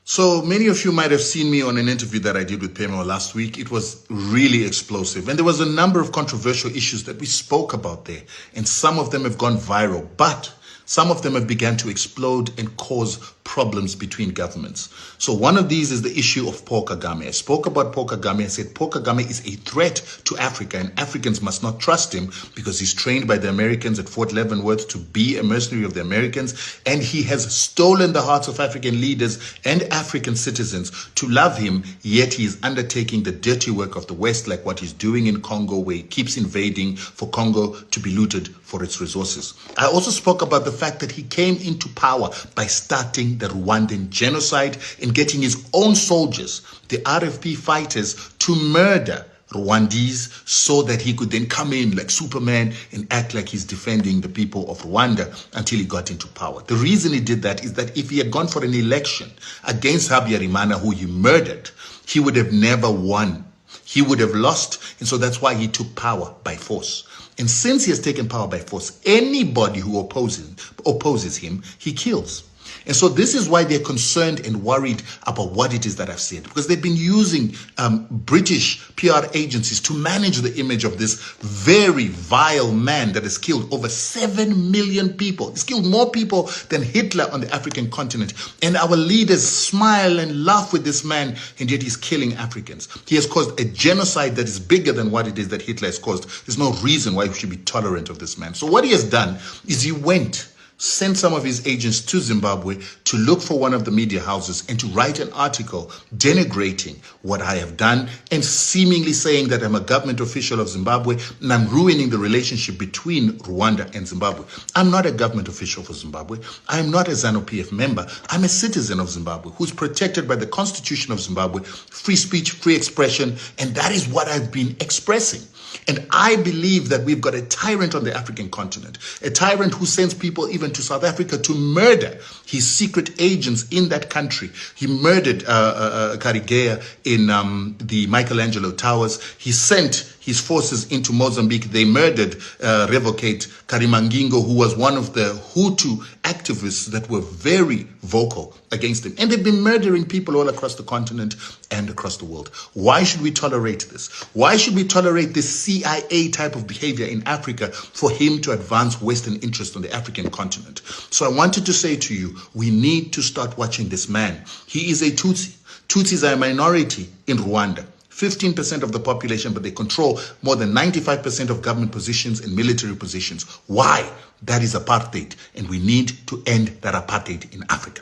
So many of you might have seen me on an interview that I did with Pemo last week. It was really explosive. And there was a number of controversial issues that we spoke about there. And some of them have gone viral. But some of them have begun to explode and cause problems between governments. So one of these is the issue of Paul Kagame. I spoke about Paul Kagame. I said Paul Kagame is a threat to Africa, and Africans must not trust him because he's trained by the Americans at Fort Leavenworth to be a mercenary of the Americans, and he has stolen the hearts of African leaders and African citizens to love him, yet he is undertaking the dirty work of the West, like what he's doing in Congo, where he keeps invading for Congo to be looted for its resources. I also spoke about the fact that he came into power by starting the Rwandan genocide and getting his own soldiers, the RFP fighters, to murder Rwandese so that he could then come in like Superman and act like he's defending the people of Rwanda until he got into power. The reason he did that is that if he had gone for an election against Habyarimana, who he murdered, he would have never won. He would have lost, and so that's why he took power by force. And since he has taken power by force, anybody who opposes him, he kills. And so this is why they're concerned and worried about what it is that I've said, because they've been using British PR agencies to manage the image of this very vile man that has killed over 7 million people. He's killed more people than Hitler on the African continent. And our leaders smile and laugh with this man, and yet he's killing Africans. He has caused a genocide that is bigger than what it is that Hitler has caused. There's no reason why we should be tolerant of this man. So what he has done is he sent some of his agents to Zimbabwe to look for one of the media houses and to write an article denigrating what I have done and seemingly saying that I'm a government official of Zimbabwe and I'm ruining the relationship between Rwanda and Zimbabwe. I'm not a government official for Zimbabwe. I'm not a ZANU-PF member. I'm a citizen of Zimbabwe who's protected by the Constitution of Zimbabwe, free speech, free expression, and that is what I've been expressing. And I believe that we've got a tyrant on the African continent, a tyrant who sends people even to South Africa to murder his secret agents in that country. He murdered Kagame in the Michelangelo Towers. He sent his forces into Mozambique. They murdered Revocate Karimangingo, who was one of the Hutu activists that were very vocal against him. And they've been murdering people all across the continent and across the world. Why should we tolerate this? Why should we tolerate this CIA type of behavior in Africa for him to advance Western interest on the African continent? So I wanted to say to you, we need to start watching this man. He is a Tutsi. Tutsis are a minority in Rwanda. 15% of the population, but they control more than 95% of government positions and military positions. Why? That is apartheid, and we need to end that apartheid in Africa.